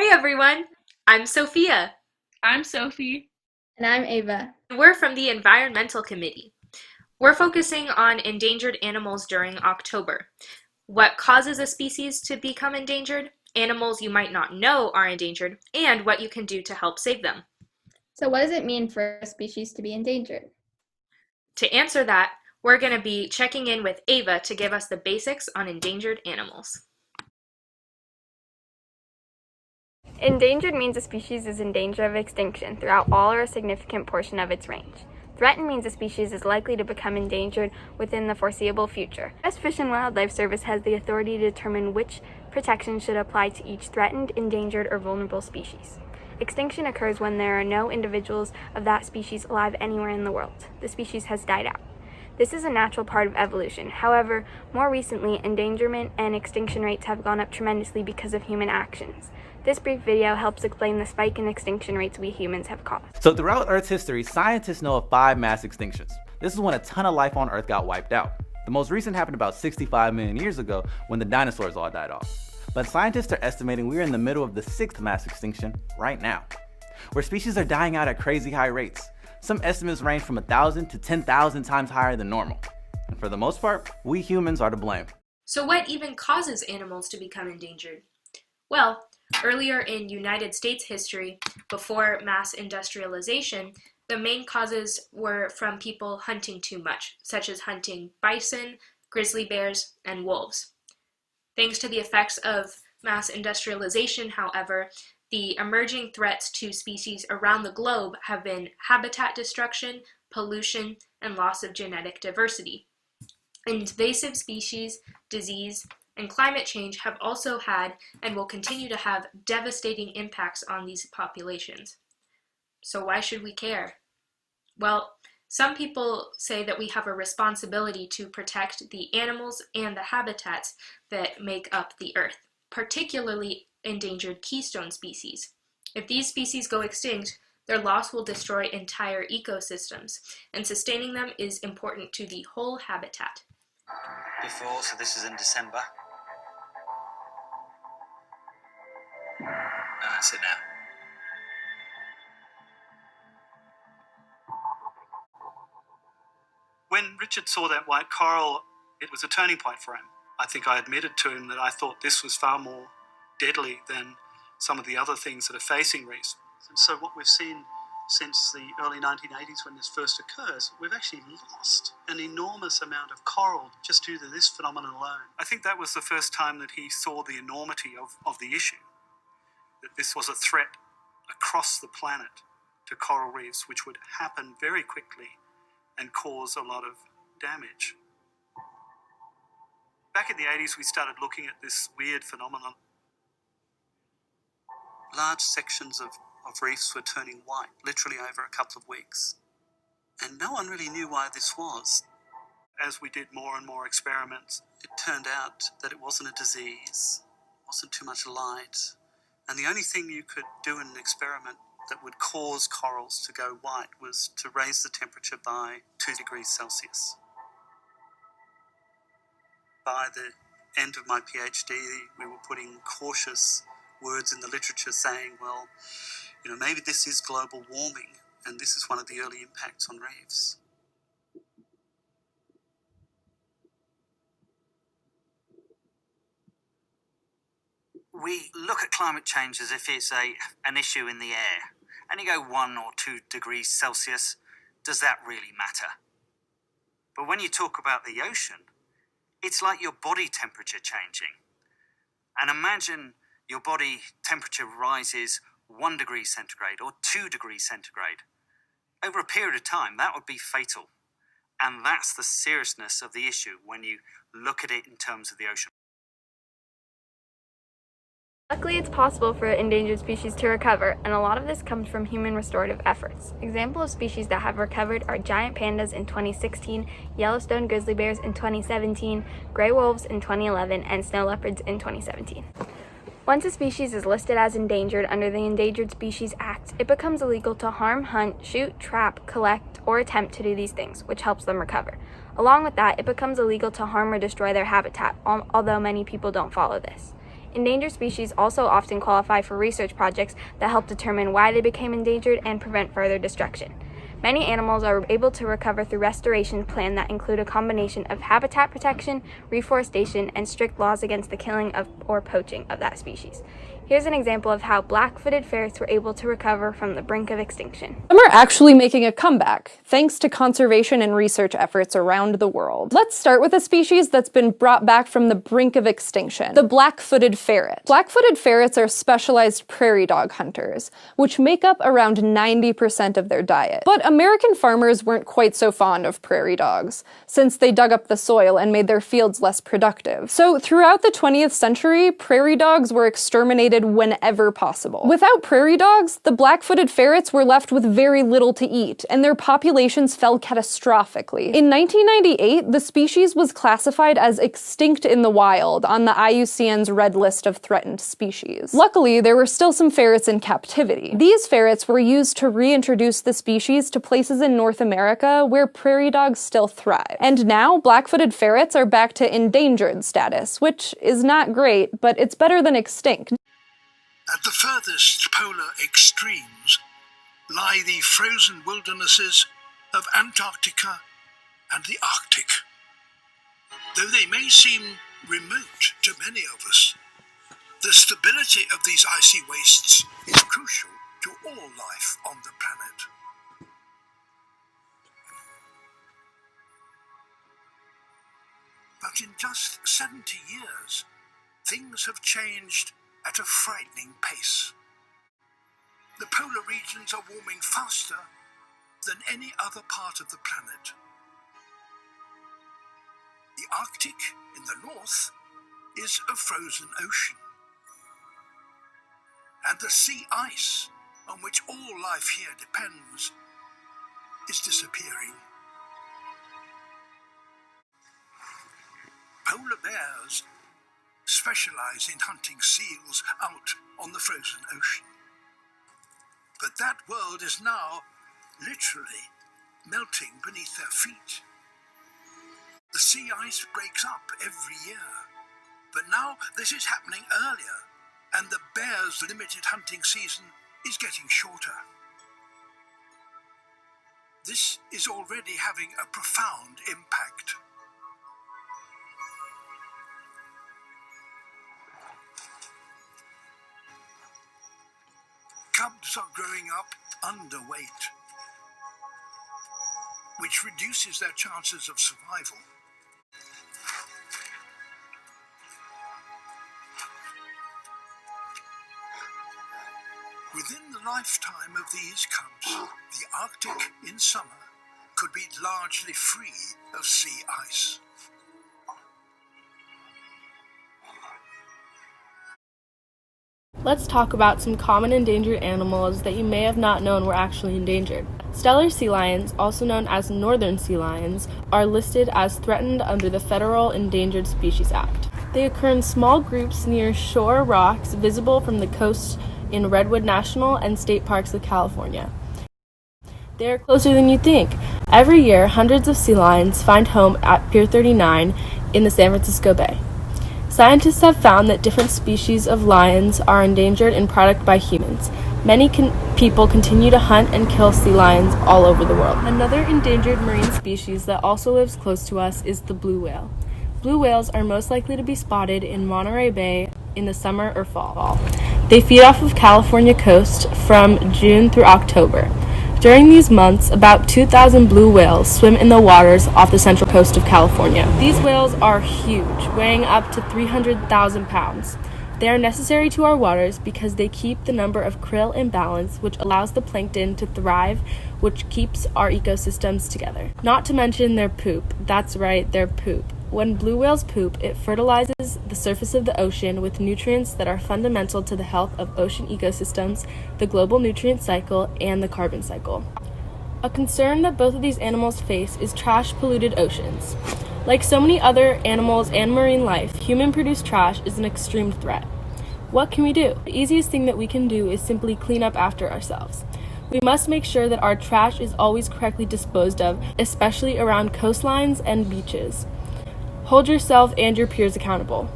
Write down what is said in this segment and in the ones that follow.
Hi everyone, I'm Sophia. I'm Sophie. And I'm Ava. We're from the Environmental Committee. We're focusing on endangered animals during October. What causes a species to become endangered, animals you might not know are endangered, and what you can do to help save them. So what does it mean for a species to be endangered? To answer that, we're going to be checking in with Ava to give us the basics on endangered animals. Endangered means a species is in danger of extinction throughout all or a significant portion of its range. Threatened means a species is likely to become endangered within the foreseeable future. The U.S. Fish and Wildlife Service has the authority to determine which protection should apply to each threatened, endangered, or vulnerable species. Extinction occurs when there are no individuals of that species alive anywhere in the world. The species has died out. This is a natural part of evolution. However, more recently, endangerment and extinction rates have gone up tremendously because of human actions. This brief video helps explain the spike in extinction rates we humans have caused. So throughout Earth's history, scientists know of 5 mass extinctions. This is when a ton of life on Earth got wiped out. The most recent happened about 65 million years ago when the dinosaurs all died off. But scientists are estimating we're in the middle of the 6th mass extinction right now, where species are dying out at crazy high rates. Some estimates range from 1,000 to 10,000 times higher than normal. And for the most part, we humans are to blame. So what even causes animals to become endangered? Well, earlier in United States history, before mass industrialization, the main causes were from people hunting too much, such as hunting bison, grizzly bears, and wolves. Thanks to the effects of mass industrialization, however, the emerging threats to species around the globe have been habitat destruction, pollution, and loss of genetic diversity. Invasive species, disease, and climate change have also had and will continue to have devastating impacts on these populations. So why should we care? Well, some people say that we have a responsibility to protect the animals and the habitats that make up the Earth, particularly endangered keystone species. If these species go extinct, their loss will destroy entire ecosystems, and sustaining them is important to the whole habitat. Before, so this is in December. That's it now. When Richard saw that white coral, it was a turning point for him. I think I admitted to him that I thought this was far more deadly than some of the other things that are facing reefs. And so what we've seen since the early 1980s when this first occurs, we've actually lost an enormous amount of coral just due to this phenomenon alone. I think that was the first time that he saw the enormity of the issue, that this was a threat across the planet to coral reefs, which would happen very quickly and cause a lot of damage. Back in the 80s, we started looking at this weird phenomenon. Large sections of reefs were turning white, literally over a couple of weeks. And no one really knew why this was. As we did more and more experiments, it turned out that it wasn't a disease, wasn't too much light. And the only thing you could do in an experiment that would cause corals to go white was to raise the temperature by 2 degrees Celsius. By the end of my PhD, we were putting cautious words in the literature saying, well, maybe this is global warming, and this is one of the early impacts on reefs. We look at climate change as if it's an issue in the air. And you go 1 or 2 degrees Celsius, does that really matter? But when you talk about the ocean, it's like your body temperature changing. And imagine your body temperature rises 1 degree centigrade or 2 degrees centigrade. Over a period of time, that would be fatal. And that's the seriousness of the issue when you look at it in terms of the ocean. Luckily, it's possible for endangered species to recover, and a lot of this comes from human restorative efforts. Examples of species that have recovered are giant pandas in 2016, Yellowstone grizzly bears in 2017, gray wolves in 2011, and snow leopards in 2017. Once a species is listed as endangered under the Endangered Species Act, it becomes illegal to harm, hunt, shoot, trap, collect, or attempt to do these things, which helps them recover. Along with that, it becomes illegal to harm or destroy their habitat, although many people don't follow this. Endangered species also often qualify for research projects that help determine why they became endangered and prevent further destruction. Many animals are able to recover through restoration plans that include a combination of habitat protection, reforestation, and strict laws against the killing of or poaching of that species. Here's an example of how black-footed ferrets were able to recover from the brink of extinction. Some are actually making a comeback, thanks to conservation and research efforts around the world. Let's start with a species that's been brought back from the brink of extinction, the black-footed ferret. Black-footed ferrets are specialized prairie dog hunters, which make up around 90% of their diet. But American farmers weren't quite so fond of prairie dogs, since they dug up the soil and made their fields less productive. So throughout the 20th century, prairie dogs were exterminated whenever possible. Without prairie dogs, the black-footed ferrets were left with very little to eat, and their populations fell catastrophically. In 1998, the species was classified as extinct in the wild on the IUCN's Red List of Threatened Species. Luckily, there were still some ferrets in captivity. These ferrets were used to reintroduce the species to places in North America where prairie dogs still thrive. And now, black-footed ferrets are back to endangered status, which is not great, but it's better than extinct. At the furthest polar extremes lie the frozen wildernesses of Antarctica and the Arctic. Though they may seem remote to many of us, the stability of these icy wastes is crucial to all life on the planet. But in just 70 years, things have changed at a frightening pace. The polar regions are warming faster than any other part of the planet. The Arctic in the north is a frozen ocean, and the sea ice on which all life here depends is disappearing. Polar bears specialize in hunting seals out on the frozen ocean. But that world is now literally melting beneath their feet. The sea ice breaks up every year, but now this is happening earlier, and the bears' limited hunting season is getting shorter. This is already having a profound impact. Cubs are growing up underweight, which reduces their chances of survival. Within the lifetime of these cubs, the Arctic in summer could be largely free of sea ice. Let's talk about some common endangered animals that you may have not known were actually endangered. Steller sea lions, also known as northern sea lions, are listed as threatened under the Federal Endangered Species Act. They occur in small groups near shore rocks visible from the coast in Redwood National and State Parks of California. They are closer than you think. Every year, hundreds of sea lions find home at Pier 39 in the San Francisco Bay. Scientists have found that different species of lions are endangered in product by humans. Many people continue to hunt and kill sea lions all over the world. Another endangered marine species that also lives close to us is the blue whale. Blue whales are most likely to be spotted in Monterey Bay in the summer or fall. They feed off of California coast from June through October. During these months, about 2,000 blue whales swim in the waters off the central coast of California. These whales are huge, weighing up to 300,000 pounds. They are necessary to our waters because they keep the number of krill in balance, which allows the plankton to thrive, which keeps our ecosystems together. Not to mention their poop. That's right, their poop. When blue whales poop, it fertilizes the surface of the ocean with nutrients that are fundamental to the health of ocean ecosystems, the global nutrient cycle, and the carbon cycle. A concern that both of these animals face is trash-polluted oceans. Like so many other animals and marine life, human-produced trash is an extreme threat. What can we do? The easiest thing that we can do is simply clean up after ourselves. We must make sure that our trash is always correctly disposed of, especially around coastlines and beaches. Hold yourself and your peers accountable.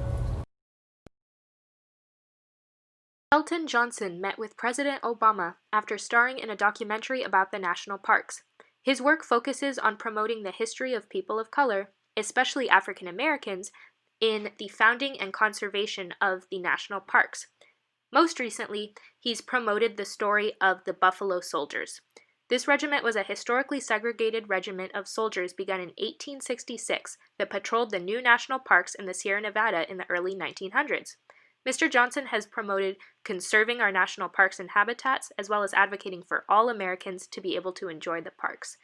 Elton Johnson met with President Obama after starring in a documentary about the national parks. His work focuses on promoting the history of people of color, especially African Americans, in the founding and conservation of the national parks. Most recently, he's promoted the story of the Buffalo Soldiers. This regiment was a historically segregated regiment of soldiers begun in 1866 that patrolled the new national parks in the Sierra Nevada in the early 1900s. Mr. Johnson has promoted conserving our national parks and habitats, as well as advocating for all Americans to be able to enjoy the parks.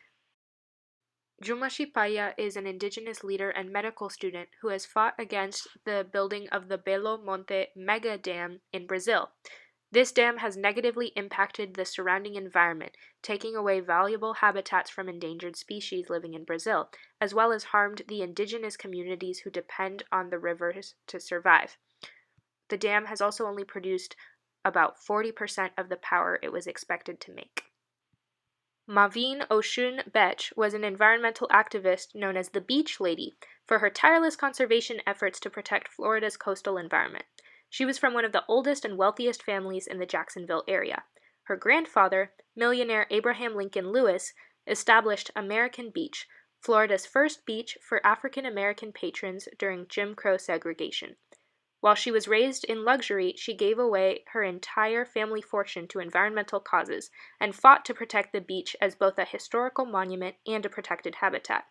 Juma Shipaya is an indigenous leader and medical student who has fought against the building of the Belo Monte mega dam in Brazil. This dam has negatively impacted the surrounding environment, taking away valuable habitats from endangered species living in Brazil, as well as harmed the indigenous communities who depend on the rivers to survive. The dam has also only produced about 40% of the power it was expected to make. Maveen Oshun Bech was an environmental activist known as the Beach Lady for her tireless conservation efforts to protect Florida's coastal environment. She was from one of the oldest and wealthiest families in the Jacksonville area. Her grandfather, millionaire Abraham Lincoln Lewis, established American Beach, Florida's first beach for African American patrons during Jim Crow segregation. While she was raised in luxury, she gave away her entire family fortune to environmental causes and fought to protect the beach as both a historical monument and a protected habitat.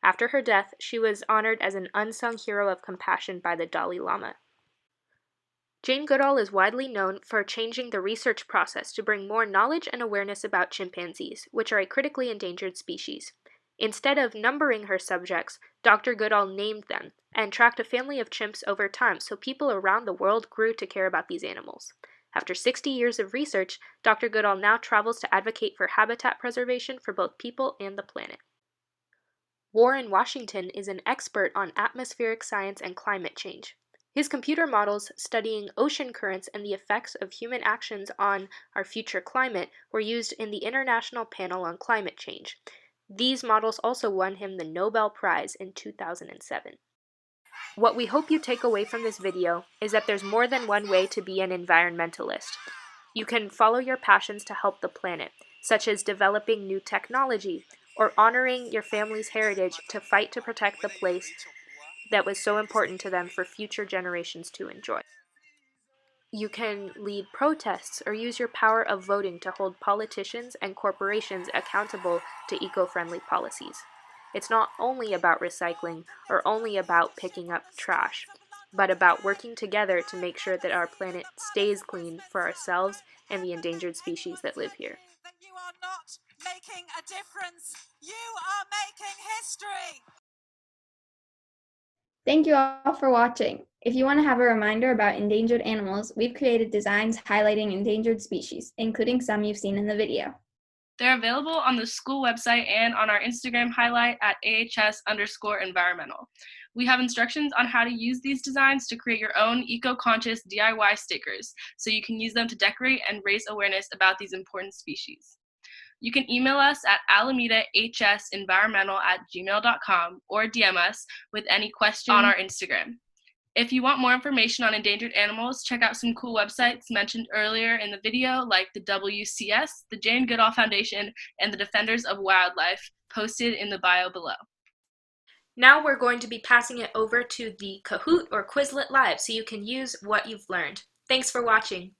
After her death, she was honored as an unsung hero of compassion by the Dalai Lama. Jane Goodall is widely known for changing the research process to bring more knowledge and awareness about chimpanzees, which are a critically endangered species. Instead of numbering her subjects, Dr. Goodall named them and tracked a family of chimps over time so people around the world grew to care about these animals. After 60 years of research, Dr. Goodall now travels to advocate for habitat preservation for both people and the planet. Warren Washington is an expert on atmospheric science and climate change. His computer models studying ocean currents and the effects of human actions on our future climate were used in the International Panel on Climate Change. These models also won him the Nobel Prize in 2007. What we hope you take away from this video is that there's more than one way to be an environmentalist. You can follow your passions to help the planet, such as developing new technology or honoring your family's heritage to fight to protect the place that was so important to them for future generations to enjoy. You can lead protests or use your power of voting to hold politicians and corporations accountable to eco-friendly policies. It's not only about recycling or only about picking up trash, but about working together to make sure that our planet stays clean for ourselves and the endangered species that live here. That you are not making a difference. You are making history. Thank you all for watching. If you want to have a reminder about endangered animals, we've created designs highlighting endangered species, including some you've seen in the video. They're available on the school website and on our Instagram highlight at AHS_environmental. We have instructions on how to use these designs to create your own eco-conscious DIY stickers, so you can use them to decorate and raise awareness about these important species. You can email us at alamedahsenvironmental@gmail.com or DM us with any questions on our Instagram. If you want more information on endangered animals, check out some cool websites mentioned earlier in the video, like the WCS, the Jane Goodall Foundation, and the Defenders of Wildlife, posted in the bio below. Now we're going to be passing it over to the Kahoot or Quizlet Live so you can use what you've learned. Thanks for watching.